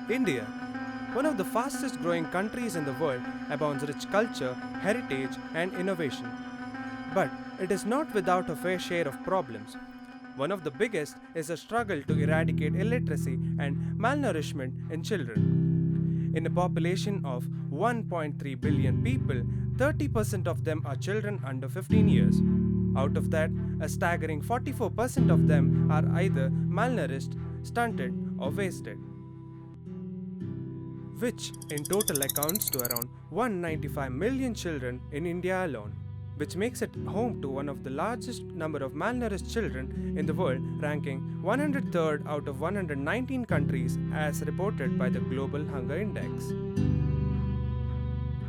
India, one of the fastest growing countries in the world, abounds rich culture, heritage, and innovation. But it is not without a fair share of problems. One of the biggest is the struggle to eradicate illiteracy and malnourishment in children. In a population of 1.3 billion people, 30% of them are children under 15 years. Out of that, a staggering 44% of them are either malnourished, stunted, or wasted, which in total accounts to around 195 million children in India alone, which makes it home to one of the largest number of malnourished children in the world, ranking 103rd out of 119 countries as reported by the Global Hunger Index.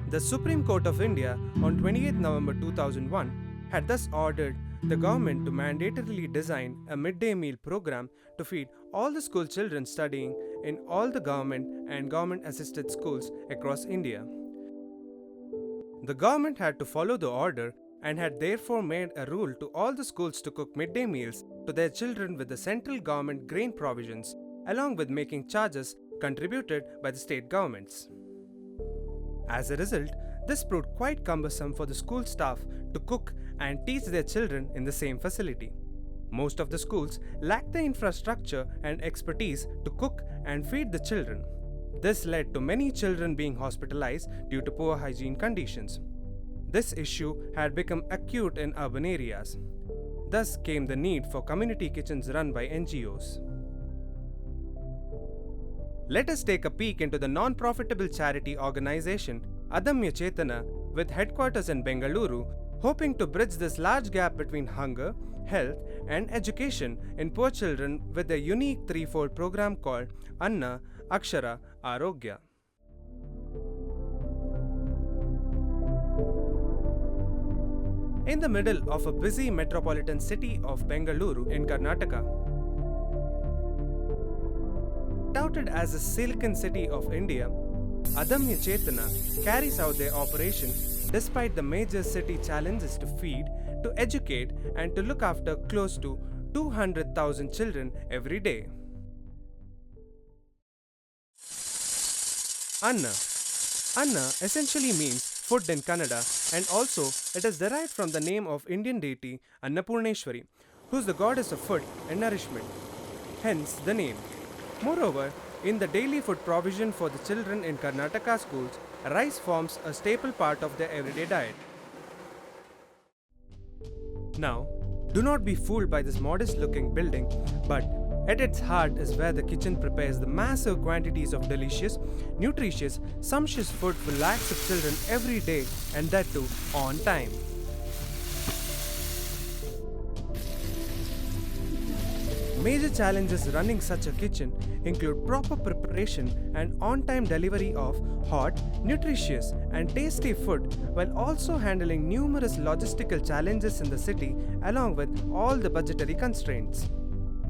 The Supreme Court of India on 28 November 2001 had thus ordered the government to mandatorily design a midday meal program to feed all the school children studying in all the government and government assisted schools across India. The government had to follow the order and had therefore made a rule to all the schools to cook midday meals to their children with the central government grain provisions, along with making charges contributed by the state governments. As a result, this proved quite cumbersome for the school staff to cook and teach their children in the same facility. Most of the schools lacked the infrastructure and expertise to cook and feed the children. This led to many children being hospitalized due to poor hygiene conditions. This issue had become acute in urban areas. Thus came the need for community kitchens run by NGOs. Let us take a peek into the non-profitable charity organization Adamya Chetana, with headquarters in Bengaluru, hoping to bridge this large gap between hunger, health, and education in poor children with a unique threefold program called Anna, Akshara, Arogya. In the middle of a busy metropolitan city of Bengaluru in Karnataka, touted as the Silicon City of India, Adamya Chetana carries out their operation despite the major city challenges to feed, to educate, and to look after close to 200,000 children every day. Anna. Anna essentially means food in Kannada, and also it is derived from the name of Indian deity Annapurneshwari, who is the goddess of food and nourishment. Hence the name. Moreover, in the daily food provision for the children in Karnataka schools, rice forms a staple part of their everyday diet. Now, do not be fooled by this modest looking building, but at its heart is where the kitchen prepares the massive quantities of delicious, nutritious, sumptuous food for lakhs of children every day, and that too on time. Major challenges running such a kitchen include proper preparation and on-time delivery of hot, nutritious, and tasty food, while also handling numerous logistical challenges in the city along with all the budgetary constraints.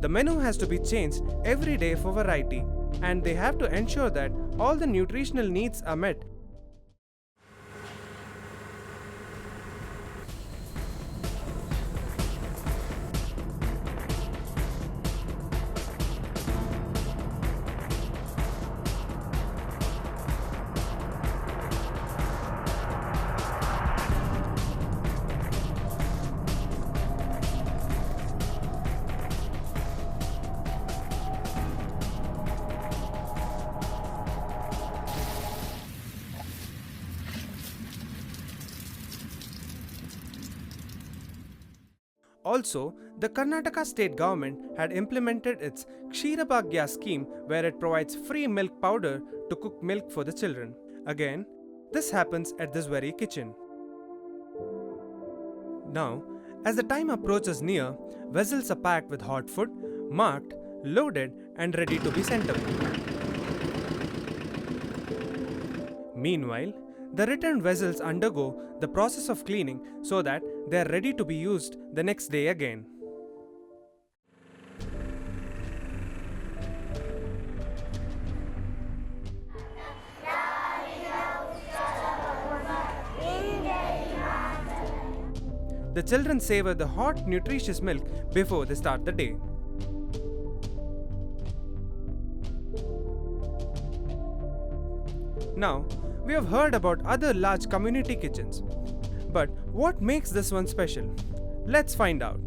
The menu has to be changed every day for variety, and they have to ensure that all the nutritional needs are met. Also, the Karnataka state government had implemented its Kshirabhagya scheme, where it provides free milk powder to cook milk for the children. Again, this happens at this very kitchen. Now, as the time approaches near, vessels are packed with hot food, marked, loaded, and ready to be sent away. Meanwhile, the returned vessels undergo the process of cleaning so that they are ready to be used the next day again. The children savor the hot, nutritious milk before they start the day. Now, we have heard about other large community kitchens. But what makes this one special? Let's find out.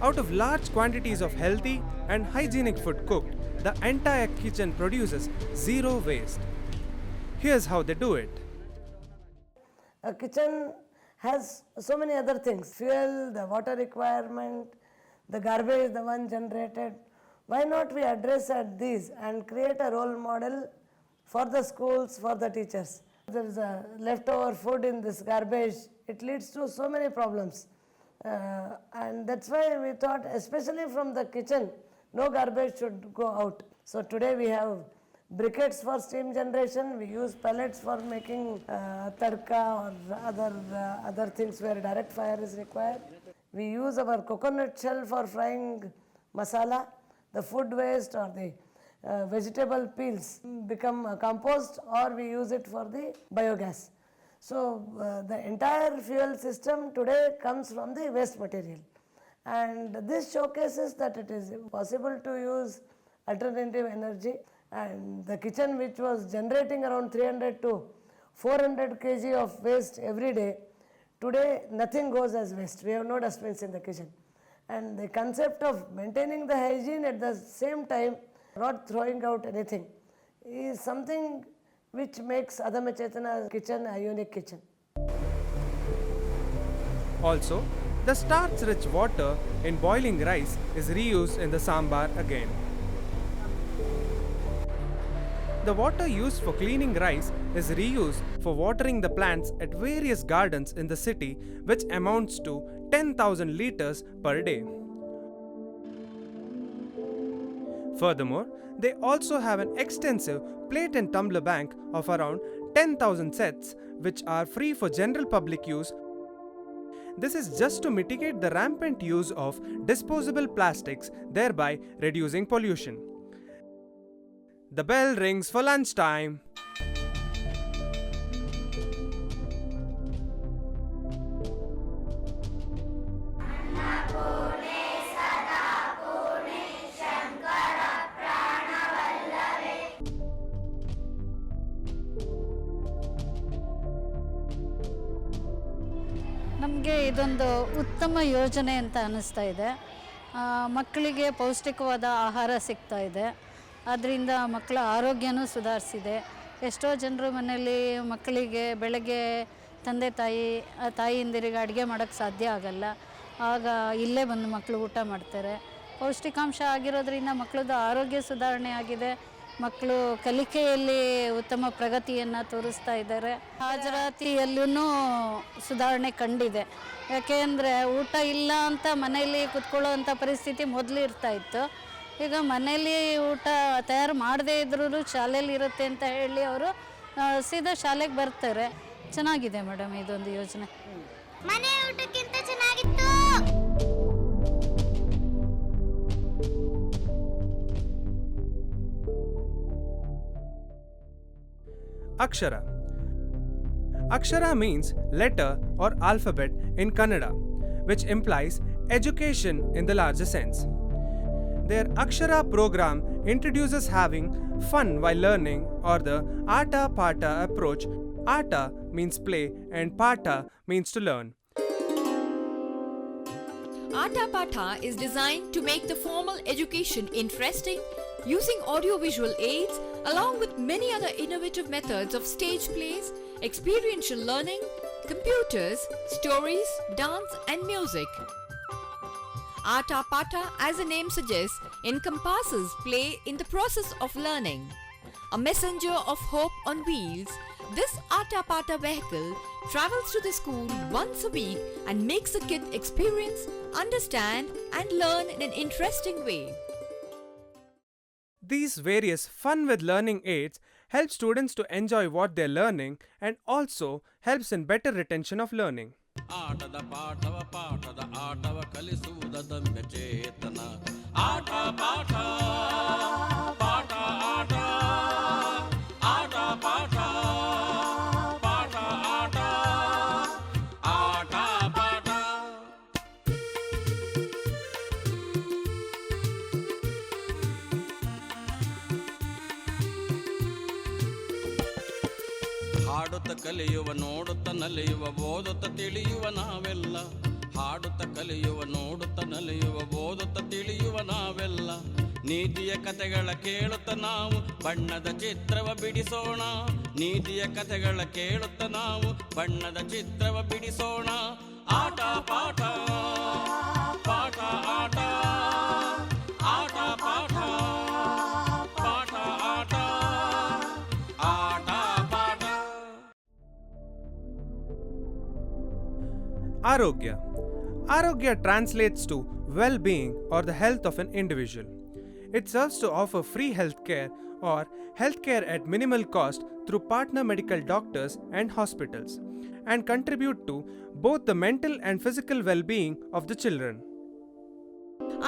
Out of large quantities of healthy and hygienic food cooked, the entire kitchen produces zero waste. Here's how they do it. A kitchen has so many other things: fuel, the water requirement, the garbage, the one generated. Why not we address at these and create a role model for the schools, for the teachers? There is a leftover food in this garbage. It leads to so many problems. And that's why we thought, especially from the kitchen, no garbage should go out. So today we have briquettes for steam generation. We use pellets for making tadka or other things where direct fire is required. We use our coconut shell for frying masala. The food waste or the vegetable peels become compost, or we use it for the biogas. So the entire fuel system today comes from the waste material, and this showcases that it is possible to use alternative energy. And the kitchen, which was generating around 300 to 400 kg of waste every day, today nothing goes as waste. We have no dustbins in the kitchen. And the concept of maintaining the hygiene at the same time, not throwing out anything, is something which makes Adamya Chetana kitchen a unique kitchen. Also, the starch-rich water in boiling rice is reused in the sambar again. The water used for cleaning rice is reused for watering the plants at various gardens in the city, which amounts to 10,000 liters per day. Furthermore, they also have an extensive plate and tumbler bank of around 10,000 sets, which are free for general public use. This is just to mitigate the rampant use of disposable plastics, thereby reducing pollution. The bell rings for lunchtime. ನಮಗೆ ಇದೊಂದು ಉತ್ತಮ ಯೋಜನೆ ಅಂತ ಅನ್ನಿಸ್ತಾ ಇದೆ. ಮಕ್ಕಳಿಗೆ ಪೌಷ್ಟಿಕವಾದ ಆಹಾರ ಸಿಗ್ತಾ ಇದೆ. ಅದರಿಂದ ಮಕ್ಕಳ ಆರೋಗ್ಯನೂ ಸುಧಾರಿಸಿದೆ. ಎಷ್ಟೋ ಜನರು ಮನೆಯಲ್ಲಿ ಮಕ್ಕಳಿಗೆ ಬೆಳಗ್ಗೆ ತಂದೆ ತಾಯಿಯಂದಿರಿಗೆ ಅಡುಗೆ ಮಾಡೋಕ್ಕೆ ಸಾಧ್ಯ ಆಗಲ್ಲ. ಆಗ ಇಲ್ಲೇ ಬಂದು ಮಕ್ಕಳು ಊಟ ಮಾಡ್ತಾರೆ. ಪೌಷ್ಟಿಕಾಂಶ ಆಗಿರೋದ್ರಿಂದ ಮಕ್ಕಳದ್ದು ಆರೋಗ್ಯ ಸುಧಾರಣೆ ಆಗಿದೆ. ಮಕ್ಕಳು ಕಲಿಕೆಯಲ್ಲಿ ಉತ್ತಮ ಪ್ರಗತಿಯನ್ನು ತೋರಿಸ್ತಾ ಇದ್ದಾರೆ. ಹಾಜರಾತಿಯಲ್ಲೂ ಸುಧಾರಣೆ ಕಂಡಿದೆ. ಯಾಕೆಂದರೆ ಊಟ ಇಲ್ಲ ಅಂತ ಮನೆಯಲ್ಲಿ ಕುತ್ಕೊಳ್ಳೋ ಅಂಥ ಪರಿಸ್ಥಿತಿ ಮೊದಲು ಇರ್ತಾಯಿತ್ತು. ಈಗ ಮನೇಲಿ ಊಟ ತಯಾರು ಮಾಡದೇ ಇದ್ರೂ ಶಾಲೆಯಲ್ಲಿ ಇರುತ್ತೆ ಅಂತ ಹೇಳಿ ಅವರು ಸೀದಾ ಶಾಲೆಗೆ ಬರ್ತಾರೆ. ಚೆನ್ನಾಗಿದೆ ಮೇಡಮ್ ಇದೊಂದು ಯೋಜನೆ. ಮನೆ ಊಟಕ್ಕಿಂತ ಚೆನ್ನಾಗಿತ್ತು. Akshara. Akshara means letter or alphabet in Kannada, which implies education in the larger sense. Their Akshara program introduces having fun while learning, or the Ata Pata approach. Ata means play and Pata means to learn. Ata Pata is designed to make the formal education interesting, using audiovisual aids along with many other innovative methods of stage plays, experiential learning, computers, stories, dance and music. Ata Pata, as the name suggests, encompasses play in the process of learning. A messenger of hope on wheels, this Ata Pata vehicle travels to the school once a week and makes the kid experience, understand and learn in an interesting way. These various fun with learning aids help students to enjoy what they're learning and also helps in better retention of learning. ಆಟದ ಪಾಠವ ಪಾಠದ ಆಟವ ಕಲಿಸುವುದದಮ್ಯ ಚೇತನ. ಆಟ ಪಾಠ ಪಾಠ ಆಟ ಆಟ ಪಾಠ ಪಾಠ ಆಟ ಆಟ ಪಾಠ. ಹಾಡುತ್ತ ಕಲಿಯುವ ನೋಡುತ್ತ ನಲಿಯುವ ಓದುತ್ತ ತಿಳಿಯುವ ನಾವೆಲ್ಲ ಹಾಡುತ್ತ ಕಲಿಯುವ ನೋಡುತ್ತ ನಲಿಯುವ ಓದುತ್ತ ತಿಳಿಯುವ ನಾವೆಲ್ಲ ನೀತಿಯ ಕಥೆಗಳ ಕೇಳುತ್ತ ನಾವು ಬಣ್ಣದ ಚಿತ್ರವ ಬಿಡಿಸೋಣ ನೀತಿಯ ಕಥೆಗಳ ಕೇಳುತ್ತ ನಾವು ಬಣ್ಣದ ಚಿತ್ರವ ಬಿಡಿಸೋಣ ಆಟ ಪಾಠ ಪಾಠ ಆಟ ಆಟ ಪಾಠ ಪಾಠ ಆಟ ಆಟ ಪಾಠ. Arogya. Arogya translates to well-being or the health of an individual. It serves to offer free healthcare or healthcare at minimal cost through partner medical doctors and hospitals, and contribute to both the mental and physical well-being of the children.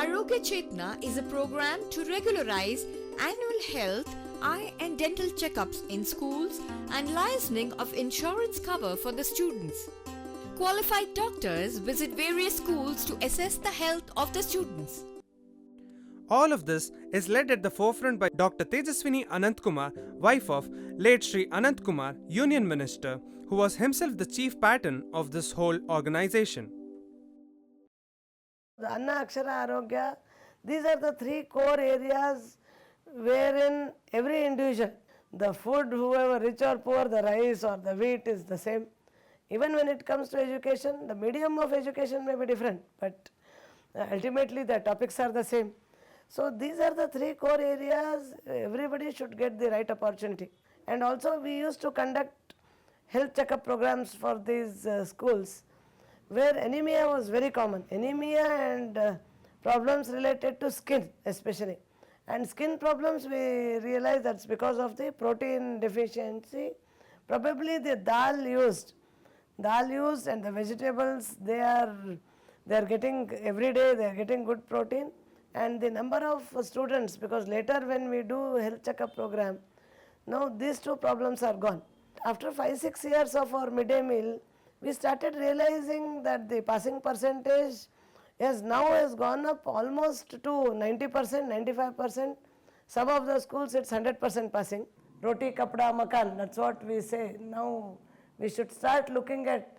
Arogya Chetna is a program to regularize annual health, eye and dental checkups in schools and licensing of insurance cover for the students. Qualified doctors visit various schools to assess the health of the students. All of this is led at the forefront by Dr. Tejaswini Anantkumar, wife of late Sri Anantkumar, Union Minister, who was himself the chief patron of this whole organization. The Anna Akshara Arogya, these are the three core areas wherein every individual, the food, whoever rich or poor, the rice or the wheat is the same. Even when it comes to education, the medium of education may be different, but ultimately the topics are the same. So these are the three core areas, everybody should get the right opportunity. And also we used to conduct health checkup programs for these schools where anemia was very common. Anemia and problems related to skin especially. And skin problems we realize that's because of the protein deficiency. Probably the dal used and the vegetables they are getting every day, they are getting good protein. And the number of students, because later when we do health checkup program, now these two problems are gone. After 5-6 years of our midday meal, we started realizing that the passing percentage has gone up almost to 90%, 95%. Some of the schools it's 100% passing. Roti, kapda, makan, that's what we say. Now we should start looking at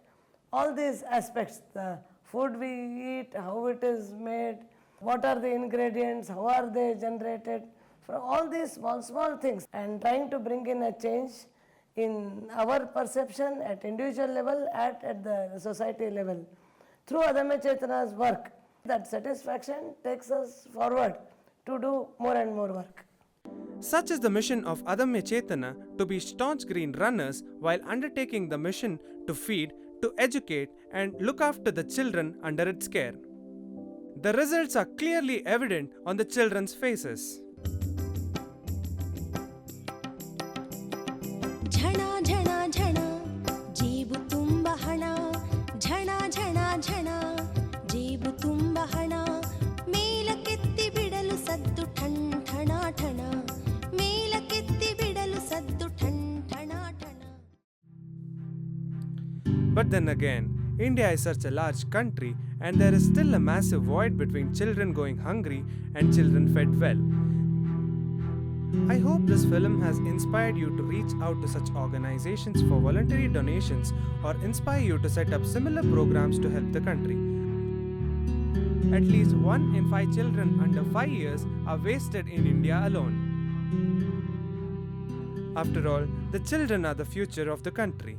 all these aspects, the food we eat, how it is made, what are the ingredients, how are they generated, for all these small things, and trying to bring in a change in our perception at individual level, at the society level. Through Adamya Chetna's work, that satisfaction takes us forward to do more and more work. Such is the mission of Adamya Chetana, to be staunch green runners while undertaking the mission to feed, to educate and look after the children under its care. The results are clearly evident on the children's faces. झणा झणा झणा जीबु ತುಂಬ ಹಣ ಝಣ ಝಣ ಝಣ ಜೀಬು ತುಂಬ ಹಣ ಮೇಲಕ್ಕೆತ್ತಿ ಬಿಡಲು ಸದ್ದು ಠಣ್ ಠಣ ಠಣ ಮೇಲಕ್ಕೆತ್ತಿ ಬಿಡಲು ಸದ್ದು ಠಣ್ ಠಣ ಠಣ. But then again, India is such a large country and there is still a massive void between children going hungry and children fed well. I hope this film has inspired you to reach out to such organizations for voluntary donations or inspire you to set up similar programs to help the country. At least 1 in 5 children under 5 years are wasted in India alone. After all, the children are the future of the country.